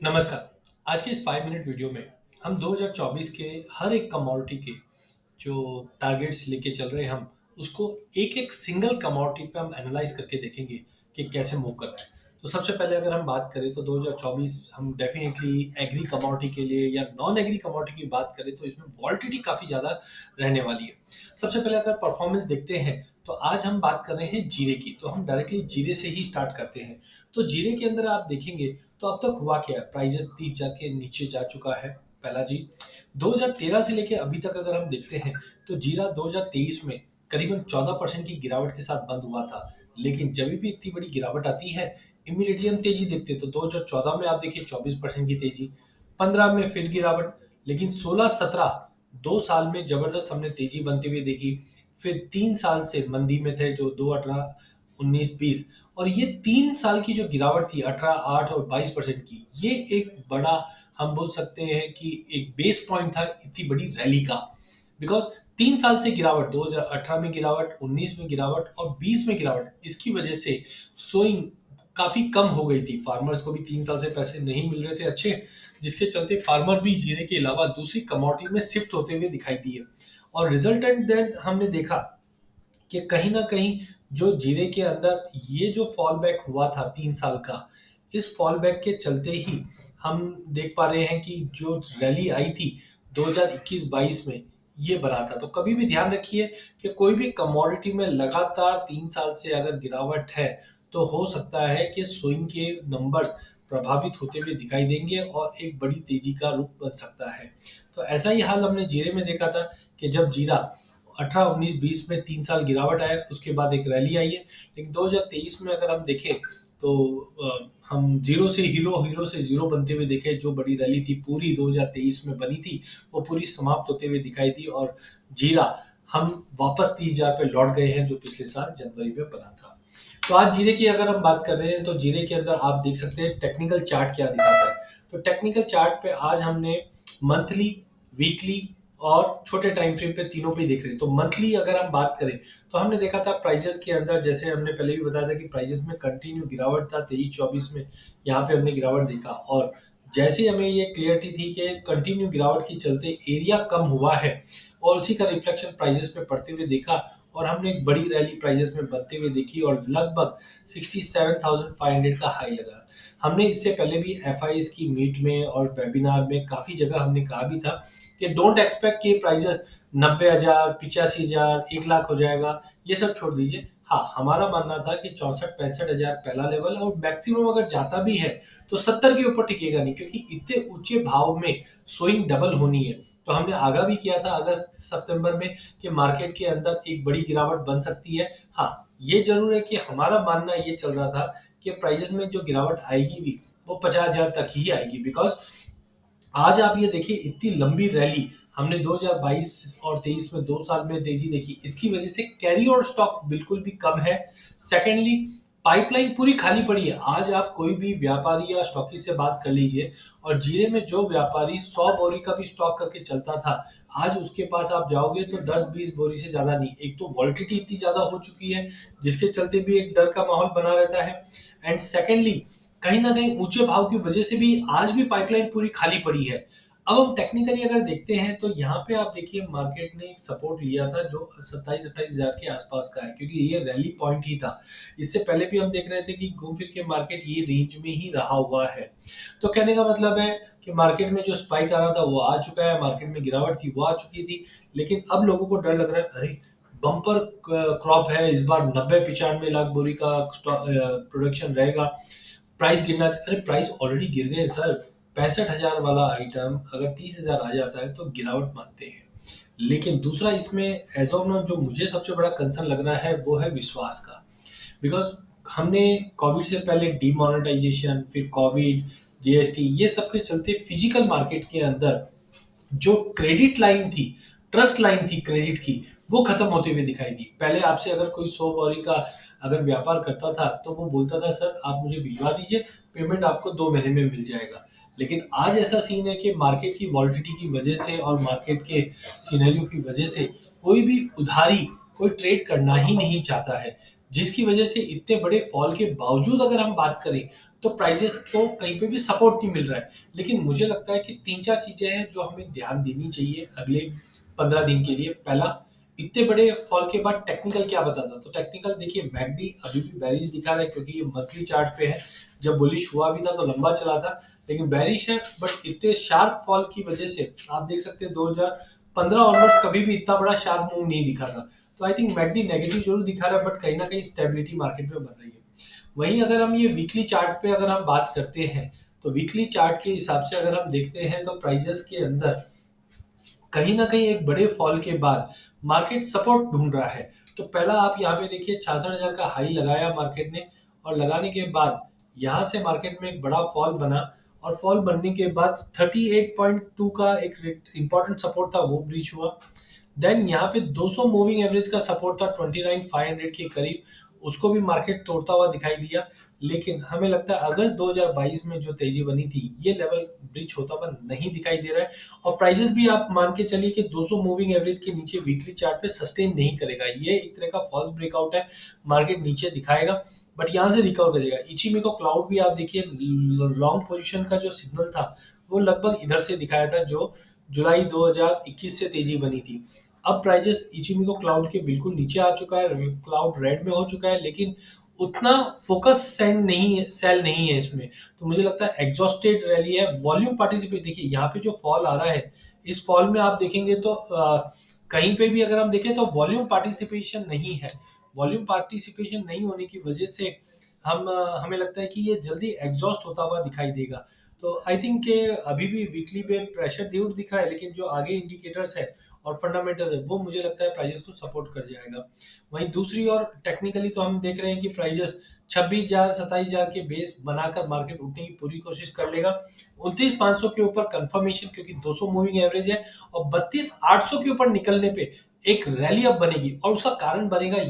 नमस्कार। आज के इस 5 मिनट वीडियो में हम 2024 के हर एक कमोडिटी के जो टारगेट्स लेके चल रहे हैं हम, उसको एक-एक सिंगल कमोडिटी पे हम एनालाइज़ करके देखेंगे कि कैसे मूव कर रहा है। तो सबसे पहले अगर हम बात करें तो 2024 हम डेफ़िनिटली एग्री कमोडिटी के लिए या नॉन एग्री कमोडिटी की बात करें तो इसमें वोलेटिलिटी काफ़ी ज़्यादा रहने वाली है। सबसे पहले अगर परफ़ॉर्मेंस देखते हैं तो आज हम बात कर रहे हैं जीरे की, तो हम डायरेक्टली जीरे से ही स्टार्ट करते हैं। तो जीरे के अंदर आप देखेंगे तो अब तक हुआ क्या है, प्राइजेस 30,000 के नीचे जा चुका है, पहला चीज। 2013 से लेके अभी तक अगर हम देखते हैं तो जीरा 2023 में करीबन 14% की गिरावट के साथ बंद हुआ था। लेकिन जब भी इतनी बड़ी गिरावट आती है, इमीडिएटली हम तेजी देखते हैं। तो 2014 में आप देखिए 24% की तेजी, 15 में फिर गिरावट, लेकिन 16-17 2 साल में जबरदस्त हमने तेजी बनते हुए देखी। फिर 3 साल से मंदी में थे, जो 2018, 19-20, और ये 3 साल की जो गिरावट थी 18, 8 और 22% की, ये एक बड़ा, हम बोल सकते हैं कि एक बेस पॉइंट था इतनी बड़ी रैली का। बिकॉज 3 साल से गिरावट, 2018 में गिरावट, 19 में गिरावट और 20 में गिरावट, इसकी वजह से सोइंग काफी कम हो गई थी। फार्मर्स को भी 3 साल से पैसे नहीं मिल रहे थे अच्छे, जिसके चलते फार्मर भी जीरे के अलावा दूसरी कमोडिटी में शिफ्ट होते हुए दिखाई दिए। और रिजल्टेंट देन हमने देखा कि कहीं ना कहीं जो जीरे के अंदर ये जो फॉल बैक हुआ था 3 साल का, इस फॉल बैक के चलते ही हम देख पा रहे हैं कि जो रैली आई थी 2021-22 में, ये बना था। तो कभी भी ध्यान रखिए कि कोई भी कमोडिटी में लगातार 3 साल से अगर गिरावट है तो हो सकता है कि स्विंग के नंबर्स प्रभावित होते हुए दिखाई देंगे और एक बड़ी तेजी का रुख बन सकता है। तो ऐसा ही हाल हमने जीरे में देखा था कि जब जीरा 18, 19, 20 में 3 साल गिरावट आया, उसके बाद एक रैली आई है। लेकिन 2023 में अगर हम देखें तो हम जीरो से हीरो, हीरो से जीरो बनते हुए देखे। जो बड़ी रैली थी पूरी 2023 में बनी थी, वो पूरी समाप्त होते हुए दिखाई दी और जीरा हम वापस 30,000 पे लौट गए हैं, जो पिछले साल जनवरी में बना था। तो आज जीरे की अगर हम बात कर रहे हैं तो जीरे के अंदर आप देख सकते हैं टेक्निकल चार्ट क्या दिखाता है। तो टेक्निकल चार्ट पे आज हमने मंथली, वीकली और छोटे टाइम फ्रेम पे तीनों पे देख रहे हैं। तो मंथली अगर हम बात करें तो हमने देखा था प्राइजेस के अंदर, जैसे हमने पहले भी बताया था कि प्राइजेस में कंटिन्यू गिरावट था 23-24 में, यहाँ पे हमने गिरावट देखा। और जैसे हमें ये क्लियरिटी थी कि कंटिन्यू गिरावट के चलते एरिया कम हुआ है और उसी का रिफ्लेक्शन प्राइजेस पे पड़ते हुए देखा, और हमने एक बड़ी रैली प्राइजेस में बनते हुए देखी और लगभग 67,500 का हाई लगा। हमने इससे पहले भी एफ की मीट में और वेबिनार में काफी जगह हमने कहा भी था कि डोंट एक्सपेक्ट कि प्राइजेस 90,000, 85,000, 1 लाख हो जाएगा, ये सब छोड़ दीजिए। हाँ, हमारा मानना था कि 64-65 हजार पहला लेवल है और मैक्सिमम अगर जाता भी है तो 70 के ऊपर टिकेगा नहीं, क्योंकि इतने ऊंचे भाव में स्विंग डबल होनी है। तो हमने आगाह भी किया था अगस्त सितंबर में कि मार्केट के अंदर एक बड़ी गिरावट बन सकती है। हाँ, ये जरूर है कि हमारा मानना ये चल रहा था कि प्राइजेस में जो गिरावट आएगी भी वो 50,000 तक ही आएगी। बिकॉज आज आप ये देखिए इतनी लंबी रैली हमने 2022 और 23 में 2 साल में तेजी देखी, इसकी वजह से कैरी और स्टॉक बिल्कुल भी कम है। सेकेंडली, पाइपलाइन पूरी खाली पड़ी है। आज आप कोई भी व्यापारी या स्टॉकिस्ट से बात कर लीजिए, और जीरे में जो व्यापारी 100 बोरी का भी स्टॉक करके चलता था, आज उसके पास आप जाओगे तो 10-20 बोरी से ज्यादा नहीं। एक तो वॉलिटिलिटी इतनी ज्यादा हो चुकी है, जिसके चलते भी एक डर का माहौल बना रहता है। एंड सेकेंडली, कहीं ना कहीं ऊंचे भाव की वजह से भी आज भी पाइपलाइन पूरी खाली पड़ी है। अब हम टेक्निकली अगर देखते हैं तो यहाँ पे आप देखिए मार्केट ने एक सपोर्ट लिया था जो 27-28 हजार के आसपास का है, क्योंकि ये रैली पॉइंट ही था। इससे पहले भी हम देख रहे थे कि घूम फिर के मार्केट ये रेंज में ही रहा हुआ है। तो कहने का मतलब है कि मार्केट में जो स्पाइक आ रहा था वो आ चुका है, मार्केट में गिरावट थी वो आ चुकी थी। लेकिन अब लोगों को डर लग रहा है, अरे बम्पर क्रॉप है इस बार, 90-95 लाख बोरी का प्रोडक्शन रहेगा, प्राइस गिरना। अरे प्राइस ऑलरेडी गिर गए सर। 65,000 वाला आइटम अगर 30,000 आ जाता है तो गिरावट मानते हैं। लेकिन दूसरा इसमें एज ऑफ नाउ जो मुझे सबसे बड़ा कंसर्न लग रहा है वो है विश्वास का। बिकॉज हमने कोविड से पहले डीमोनेटाइजेशन, फिर कोविड, जीएसटी, ये सब के चलते फिजिकल मार्केट के अंदर जो क्रेडिट लाइन थी, ट्रस्ट लाइन थी क्रेडिट की, वो खत्म होते हुए दिखाई दी। पहले आपसे अगर कोई 100 बोरी का अगर व्यापार करता था तो वो बोलता था सर आप मुझे भिजवा दीजिए, पेमेंट आपको 2 महीने में मिल जाएगा। लेकिन आज ऐसा सीन है कि मार्केट की वॉलिटिलिटी की वजह से और मार्केट के सिनेरियो की वजह से कोई भी उधारी, कोई ट्रेड करना ही नहीं चाहता है, जिसकी वजह से इतने बड़े फॉल के बावजूद अगर हम बात करें तो प्राइजेस को कहीं पे भी सपोर्ट नहीं मिल रहा है। लेकिन मुझे लगता है कि 3-4 चीज़ें हैं जो हमें ध्यान देनी चाहिए अगले 15 दिन के लिए। पहला, इतने बड़े फॉल के बाद टेक्निकल क्या बताता है? तो टेक्निकल देखिए, मैकडी अभी भी बेरिश दिखा रहा है क्योंकि ये मंथली चार्ट पे है। जब बुलिश हुआ भी था तो लंबा चला था, लेकिन बेरिश है। बट इतने शार्प फॉल की वजह से आप देख सकते हैं 2015 ऑनवर्ड्स कभी भी इतना बड़ा शार्प मूव नहीं दिखा था। तो आई थिंक मैकडी नेगेटिव जरूर दिखा रहा है, बट कहीं ना कहीं स्टेबिलिटी मार्केट में बन रही है। वहीं अगर हम ये वीकली चार्ट पे अगर हम बात करते हैं, तो वीकली चार्ट के हिसाब से अगर हम देखते हैं तो प्राइजेस के अंदर कहीं ना कहीं एक बड़े फॉल के बाद मार्केट सपोर्ट ढूंढ रहा है। तो पहला आप यहाँ पे देखिए 66,000 का हाई लगाया मार्केट ने, और लगाने के बाद यहाँ से मार्केट में एक बड़ा फॉल बना, और फॉल बनने के बाद 38.2 का एक इंपॉर्टेंट सपोर्ट था, वो ब्रीच हुआ। देन यहाँ पे 200 मूविंग एवरेज का सपोर्ट था 29,500 के करीब, उसको भी मार्केट तोड़ता हुआ दिखाई दिया। लेकिन हमें लगता है अगस्त 2022 में जो तेजी बनी थी, ये लेवल ब्रिज होता हुआ नहीं दिखाई दे रहा है। और प्राइजेस भी आप मान के चलिए कि 200 मूविंग एवरेज के नीचे वीकली चार्ट पे सस्टेन नहीं करेगा। ये एक तरह का फॉल्स ब्रेकआउट है, मार्केट नीचे दिखाएगा बट यहाँ से रिकवर करेगा। इचिमिको क्लाउड भी आप देखिए, लॉन्ग पोजीशन का जो सिग्नल था वो लगभग इधर से दिखाया था, जो जुलाई 2021 से तेजी बनी थी। अब प्राइजेस इचिमिको क्लाउड के बिल्कुल नीचे आ चुका है, क्लाउड रेड में हो चुका है, लेकिन उतना फोकस सेल नहीं है इसमें। तो मुझे लगता है एग्जॉस्टेड रैली है। वॉल्यूम पार्टिसिपेट देखिए, यहाँ पे जो फॉल आ रहा है, इस फॉल में आप देखेंगे तो कहीं पे भी अगर हम देखें तो वॉल्यूम पार्टिसिपेशन नहीं है। वॉल्यूम पार्टिसिपेशन नहीं होने की वजह से हमें लगता है कि ये जल्दी एग्जॉस्ट होता हुआ दिखाई देगा। तो आई थिंक के अभी भी वीकली पे प्रेशर जरूर दिख रहा है, लेकिन जो आगे इंडिकेटर्स है और फंडामेंटल है वो मुझे लगता है प्राइजेस को सपोर्ट कर जाएगा। वहीं दूसरी ओर टेक्निकली तो हम देख रहे हैं कि प्राइजेस 26,000 27,000 के बेस बनाकर मार्केट उठने की पूरी कोशिश कर लेगा। 29,500 के ऊपर कंफर्मेशन, क्योंकि 200 मूविंग एवरेज है, और 32,800 के ऊपर निकलने पे एक रैली अप बनेगी, और उसका कारण बनेगा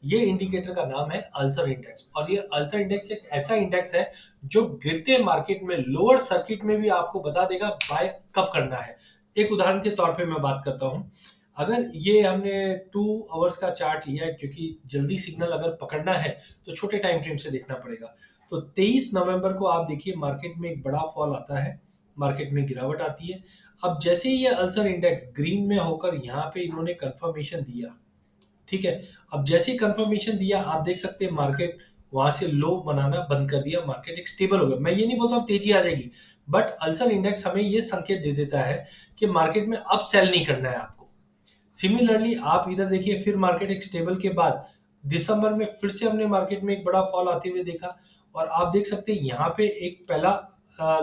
ये इंडिकेटर का नाम है अल्सर इंडेक्स। और ये अल्सर इंडेक्स एक ऐसा इंडेक्स है जो गिरते मार्केट में लोअर सर्किट में भी आपको बता देगा बाय कब करना है। एक उदाहरण के तौर पे मैं बात करता हूं, अगर ये हमने 2 आवर्स का चार्ट लिया है, क्योंकि जल्दी सिग्नल अगर पकड़ना है तो छोटे टाइम फ्रेम से देखना पड़ेगा। तो 23 नवंबर को आप देखिए मार्केट में एक बड़ा फॉल आता है, मार्केट में गिरावट आती है। अब जैसे ही ये अल्सर इंडेक्स ग्रीन में होकर यहाँ पे इन्होंने कंफर्मेशन दिया, ठीक है। अब जैसे ही कंफर्मेशन दिया, आप देख सकते हैं मार्केट वहां से लो बनाना बंद कर दिया, मार्केट एक स्टेबल हो गया। मैं ये नहीं बोलता हूँ तेजी आ जाएगी, बट अल्सर इंडेक्स हमें ये संकेत दे देता है कि मार्केट में अब सेल नहीं करना है आपको। सिमिलरली आप इधर देखिए, फिर मार्केट एक स्टेबल के बाद दिसंबर में फिर से हमने मार्केट में एक बड़ा फॉल आते हुए देखा, और आप देख सकते हैं यहाँ पे एक पहला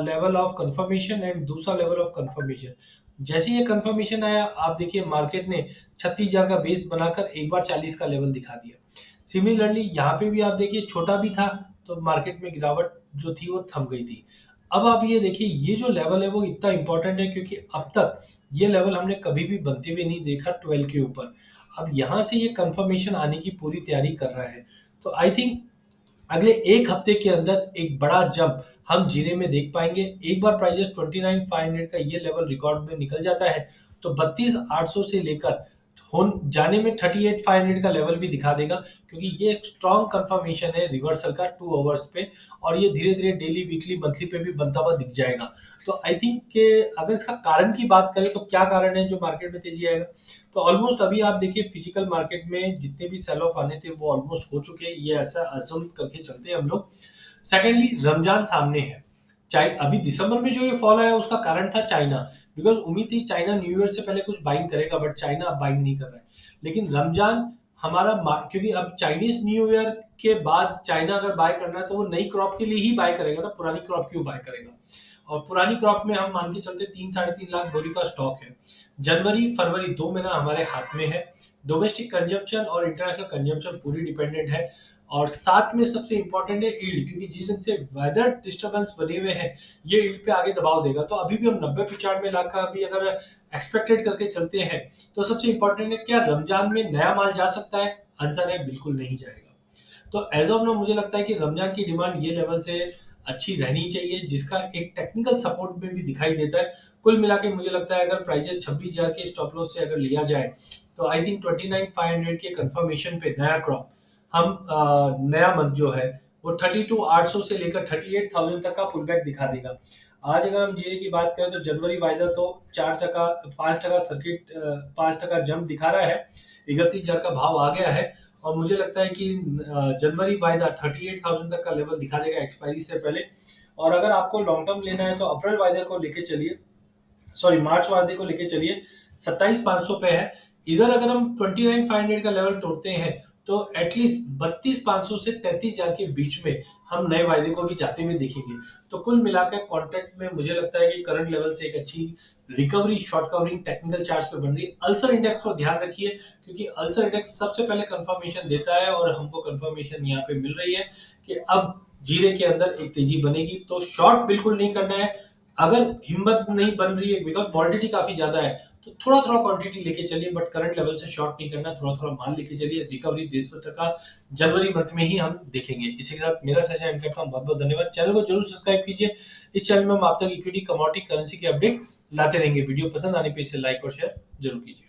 लेवल ऑफ कंफर्मेशन एंड दूसरा लेवल ऑफ कंफर्मेशन। जैसे ये कंफर्मेशन आया, आप देखिए मार्केट ने 36,000 का बेस बनाकर एक बार 40 का लेवल दिखा दिया। सिमिलरली यहाँ पे भी आप देखिए छोटा भी था, तो मार्केट में गिरावट जो थी वो थम गई थी। अब आप ये देखिए, ये जो लेवल है वो इतना इंपॉर्टेंट है क्योंकि अब तक ये लेवल हमने कभी भी बनते हुए नहीं देखा 12 के ऊपर। अब यहाँ से ये कंफर्मेशन आने की पूरी तैयारी कर रहा है। तो आई थिंक अगले एक हफ्ते के अंदर एक बड़ा जंप हम जीरे में देख पाएंगे। एक बार प्राइजेस 29,500 का ये लेवल रिकॉर्ड में निकल जाता है, तो 32,800 से लेकर हो जाने में 38,500 का लेवल भी दिखा देगा, क्योंकि ये एक स्ट्रॉन्ग कंफर्मेशन है रिवर्सल का 2 आवर्स पे, और ये धीरे धीरे डेली वीकली मंथली पे भी बनता हुआ दिख जाएगा। तो आई थिंक कि अगर इसका कारण की बात करें तो क्या कारण है जो मार्केट में तेजी आएगा, तो ऑलमोस्ट अभी आप देखिए फिजिकल मार्केट में जितने भी सेल ऑफ आने थे वो ऑलमोस्ट हो चुके हैं, ये ऐसा असम करके चलते हैं हम लोग। सेकेंडली, रमजान सामने है। चाहे अभी दिसंबर में जो ये फॉल आया उसका कारण था चाइना, बिकॉज उम्मीद थी चाइना न्यू ईयर से पहले कुछ बाइंग करेगा, बट चाइना अब बाइंग नहीं कर रहा है। लेकिन रमजान क्योंकि अब चाइनीज न्यू ईयर के बाद चाइना अगर बाय करना है तो वो नई क्रॉप के लिए ही बाय करेगा ना, पुरानी क्रॉप क्यों बाय करेगा। और पुरानी क्रॉप में हम मान के चलते 3-3.5 लाख बोरी का स्टॉक है। जनवरी फरवरी 2 महीना हमारे हाथ में है। डोमेस्टिक कंजम्पशन और इंटरनेशनल कंजम्पशन पूरी डिपेंडेंट है। और साथ में सबसे इंपॉर्टेंट है ईल्ड, क्योंकि जिस दिन से वेदर डिस्टर्बेंस बने हुए हैं ये ईल्ड पे आगे दबाव देगा। तो अभी भी हम 90-95 लाख का भी अगर एक्सपेक्टेड करके चलते हैं, तो सबसे इंपॉर्टेंट है क्या रमजान में नया माल जा सकता है? आंसर है बिल्कुल नहीं जाएगा। तो एज ऑफ नो मुझे लगता है कि रमजान की डिमांड ये लेवल से अच्छी रहनी चाहिए, जिसका एक टेक्निकल सपोर्ट में भी दिखाई देता है। कुल मिला के मुझे लगता है अगर प्राइजेस 26,000 के स्टॉप लॉस से अगर लिया जाए, तो आई थिंक 29,500 के कंफर्मेशन पे नया क्रॉप हम नया मंथ जो है वो 32,800 से लेकर 38,000 तक का पुल बैक दिखा देगा। आज अगर हम जीरे की बात करें तो जनवरी वायदा तो 5% सर्किट 5% जंप दिखा रहा है, 31,000 का भाव आ गया है। और मुझे लगता है कि जनवरी वायदा 38,000 तक का लेवल दिखा देगा एक्सपायरी से पहले। और अगर आपको लॉन्ग टर्म लेना है तो अप्रैल वायदा को लेके चलिए, सॉरी मार्च वादे को लेके चलिए, 27,500 पे है। इधर अगर हम 29,500 का लेवल तोड़ते हैं तो एटलीस्ट 32,500 से 33,000 के बीच में हम नए वायदे को भी जाते हुए देखेंगे। तो कुल मिलाकर कॉन्ट्रैक्ट में मुझे लगता है कि करंट लेवल से एक अच्छी recovery short covering technical chart पे बन रही है। अल्सर इंडेक्स को ध्यान रखिए, क्योंकि अल्सर इंडेक्स सबसे पहले कंफर्मेशन देता है और हमको कंफर्मेशन यहाँ पे मिल रही है कि अब जीरे के अंदर एक तेजी बनेगी। तो शॉर्ट बिल्कुल नहीं करना है। अगर हिम्मत नहीं बन रही है बिकॉज वॉलिडिटी काफी ज्यादा है, तो थोड़ा थोड़ा क्वांटिटी लेके चलिए, बट करंट लेवल से शॉर्ट नहीं करना, थोड़ा थोड़ा माल लेके चलिए। रिकवरी 150 का जनवरी मंथ में ही हम देखेंगे। इसी के साथ मेरा सेशन एंड करता हूँ। बहुत बहुत धन्यवाद। चैनल को जरूर सब्सक्राइब कीजिए। इस चैनल में हम आप तक इक्विटी, कमोडिटी, करेंसी के अपडेट लाते रहेंगे। वीडियो पसंद आने पे इसे लाइक और शेयर जरूर कीजिए।